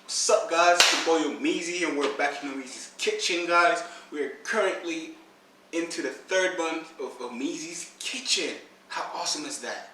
What's up, guys? It's your boy Omeezy, and we're back in Omeezy's kitchen, guys. We're currently into the third month of Omeezy's kitchen. How awesome is that?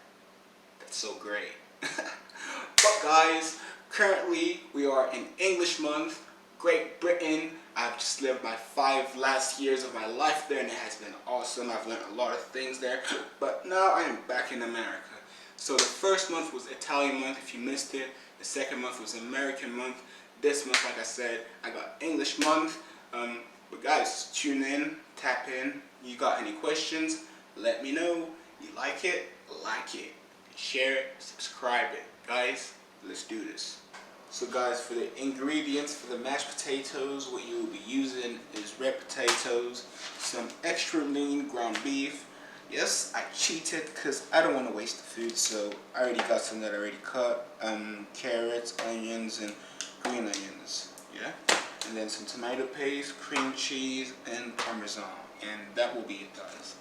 That's so great. But guys, currently we are in English month, Great Britain. I've just lived my 5 last years of my life there, and it has been awesome. I've learned a lot of things there. But now I am back in America. So the first month was Italian month, if you missed it. The second month was American month. This month, like I said, I got English month. But guys, tune in, tap in. You got any questions? Let me know. You like it? Share it, subscribe it. Guys, let's do this. So guys, for the ingredients for the mashed potatoes, what you will be using is red potatoes, some extra lean ground beef. Yes, I cheated because I don't want to waste the food, so I already got some that I already cut. Carrots, onions, and green onions. Yeah, and then some tomato paste, cream cheese, and parmesan, and that will be it, guys.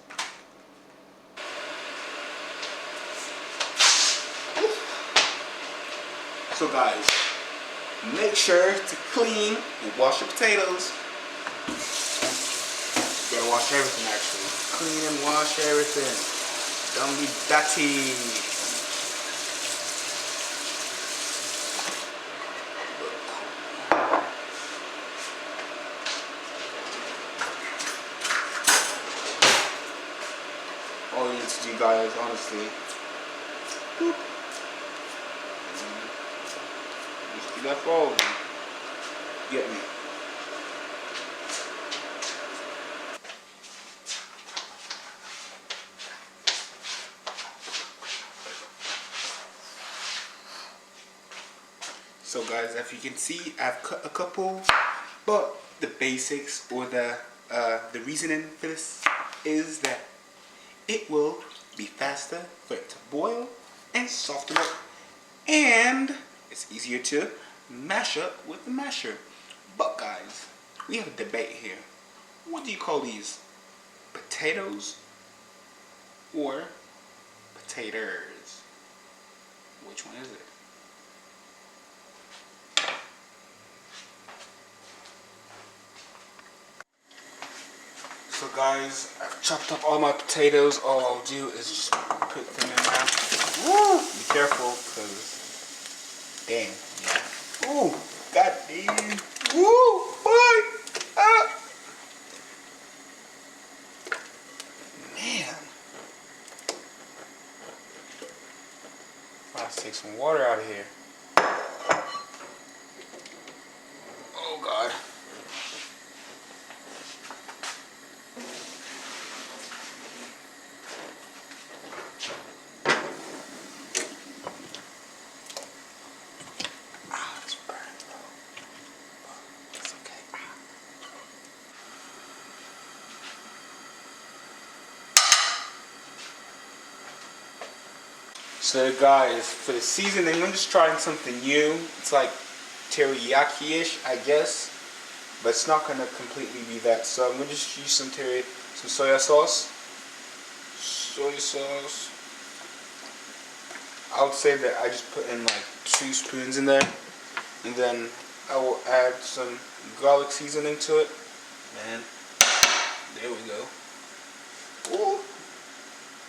So guys, make sure to clean and wash your potatoes. You gotta wash everything, actually. Clean and wash everything. Don't be dirty. All you need to do, guys, honestly, just do that for all of them. Get me. So guys, as you can see, I've cut a couple, but the basics or the reasoning for this is that it will be faster for it to boil and soften up, and it's easier to mash up with the masher. But guys, we have a debate here. What do you call these? Potatoes or potatoes? Which one is it? So guys, I've chopped up all my potatoes. All I'll do is just put them in now. Woo! Be careful, because damn, yeah. Ooh, god damn. Woo! Boy! Ah! Man. Let's take some water out of here. Oh god. So guys, for the seasoning, I'm just trying something new. It's like teriyaki-ish, I guess, but it's not gonna completely be that. So I'm gonna just use some soy sauce. I would say that I just put in like 2 spoons in there, and then I will add some garlic seasoning to it. And there we go. Ooh.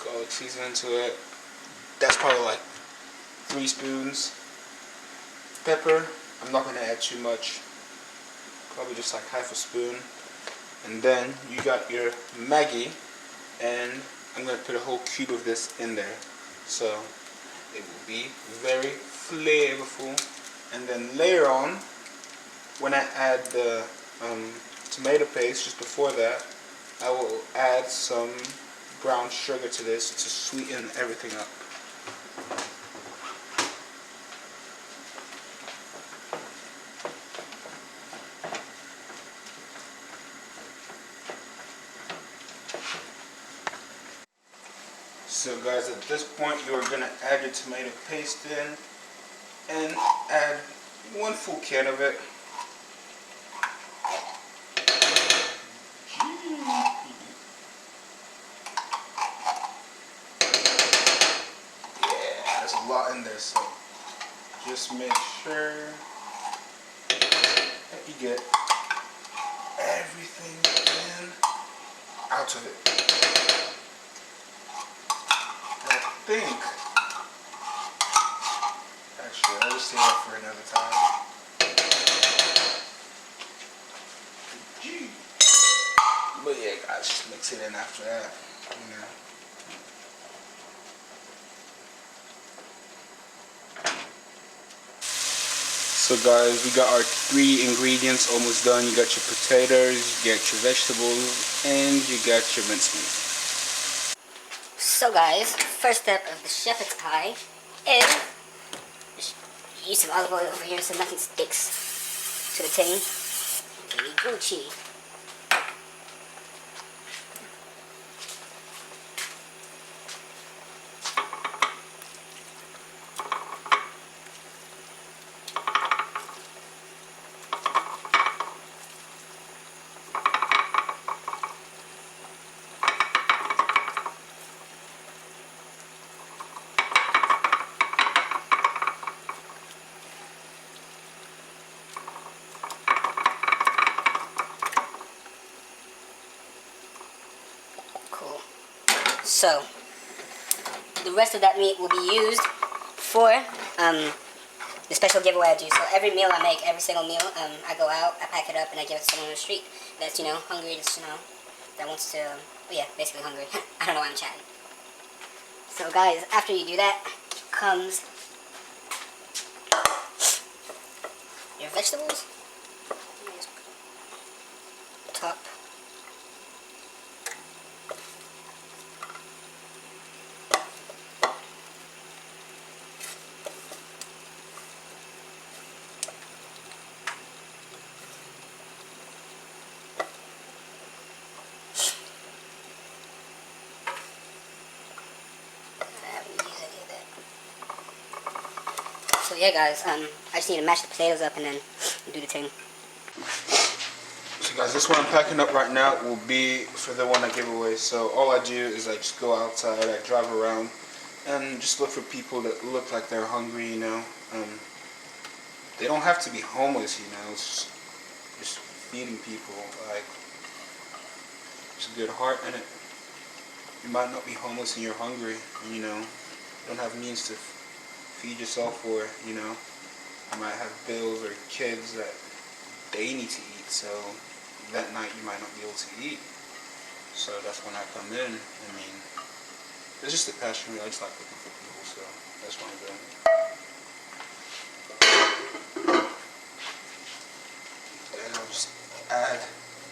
Garlic seasoning to it. That's probably like 3 spoons. Pepper, I'm not going to add too much. Probably just like half a spoon. And then you got your Maggi, and I'm going to put a whole cube of this in there. So it will be very flavorful. And then later on, when I add the tomato paste, just before that, I will add some brown sugar to this to sweeten everything up. So guys, at this point you're going to add your tomato paste in and add 1 full can of it. Yeah, there's a lot in there, so just make sure get everything in out of it. I think, actually, I'll just save that for another time. But yeah, guys, just mix it in after that. You know. So guys, we got our 3 ingredients almost done. You got your potatoes, you got your vegetables, and you got your mincemeat. So guys, first step of the shepherd's pie is just use some olive oil over here so nothing sticks to the tin. Very Gucci. Cool. So, the rest of that meat will be used for the special giveaway I do. So every meal I make, every single meal, I go out, I pack it up, and I give it to someone on the street that's, you know, hungry, that's, you know, that wants to, well, yeah, basically hungry. I don't know why I'm chatting. So guys, after you do that, comes your vegetables. Top. So yeah guys, I just need to mash the potatoes up and then do the thing. So guys, this one I'm packing up right now will be for the one I give away. So all I do is I just go outside, I drive around, and just look for people that look like they're hungry, you know. They don't have to be homeless, you know. It's just feeding people, like, it's a good heart in it. You might not be homeless and you're hungry, and, you know, you don't have means to feed yourself, or, you know, you might have bills or kids that they need to eat, so that night you might not be able to eat. So that's when I come in. I mean, it's just a passion. I just like looking for people, so that's why I'm doing it. And I'll just add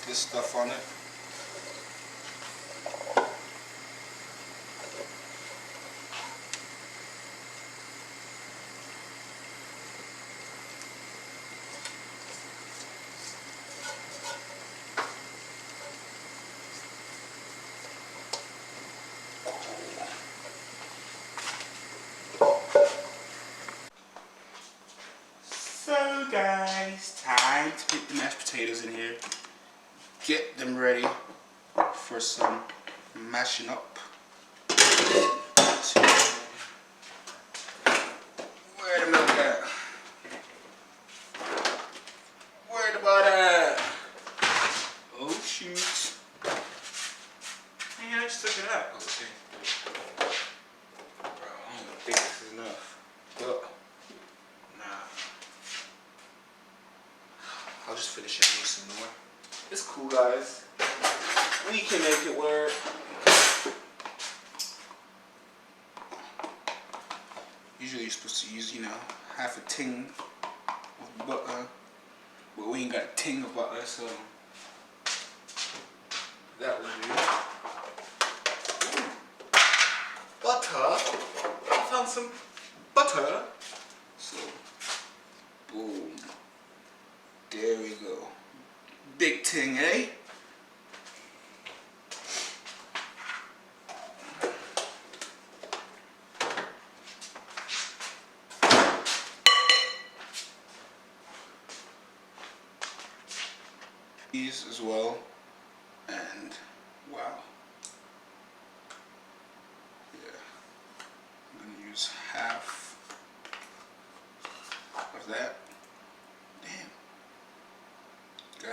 this stuff on it. So guys, time to put the mashed potatoes in here. Get them ready for some mashing up. Where the milk at? Where the butter at? Oh shoot. Man, I just took it out. Okay. Bro, I don't think this is enough. But, nah. I'll just finish it and use some more. It's cool, guys. We can make it work. Usually you're supposed to use, you know, half a ting of butter. But we ain't got a ting of butter, so that will do. Butter. I found some butter. So, boom. There we go. Big ting, eh? These as well, and wow, yeah, I'm gonna use half of that. Damn,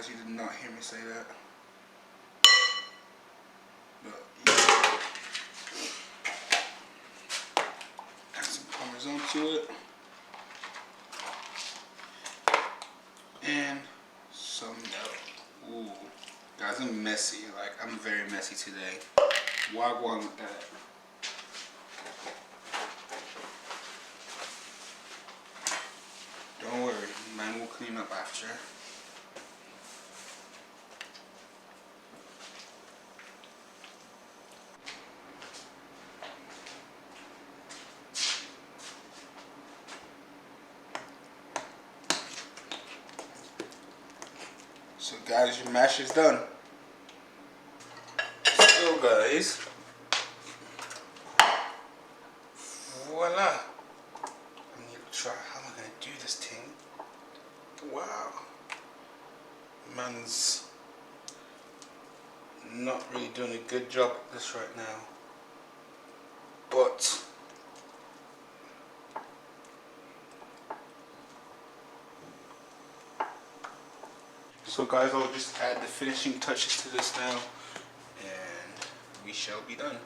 guys, you did not hear me say that. But yeah. Add some Parmesan to it. And some milk. Ooh. Guys, I'm messy. Like, I'm very messy today. Wagwan with that. Don't worry, man will clean up after. So guys, your mash is done. So guys, voila. I need to try how am I gonna do this thing. Wow. Man's not really doing a good job at this right now. But so guys, I'll just add the finishing touches to this now and we shall be done.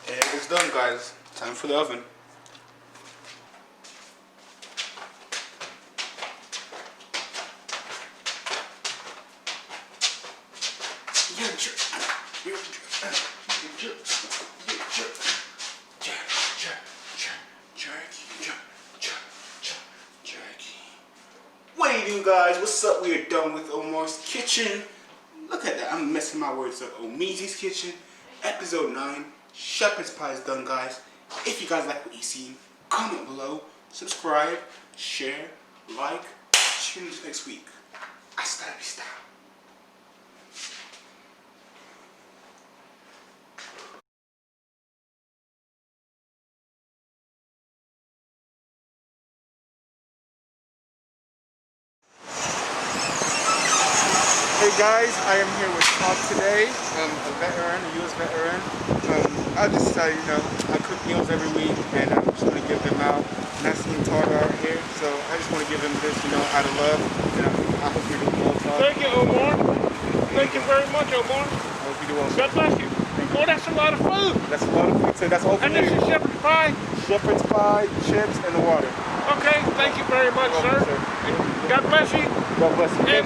And it's done, guys. Time for the oven. What do you do, guys? What's up? We are done with Omar's kitchen. Look at that. I'm messing my words up. Omeezy's kitchen, episode 9. Shepherd's pie is done, guys. If you guys like what you see, comment below, subscribe, share, like. Tune in next week. Hasta la vista. Hey guys, I am here with Todd today, a veteran, a U.S. veteran. I'll just tell you, I cook meals every week and I'm just going to give them out. And I seen Todd out here, so I just want to give him this, out of love. I hope you're doing well, Todd. Thank you, Omar. Thank you very much, Omar. I hope you do well. God bless you. Oh, that's a lot of food. That's a lot of food, so that's all for And this you. is shepherd's pie. Shepherd's pie, chips, and the water. Okay, thank you very much, You're welcome, sir. sir. God bless you. God bless you. And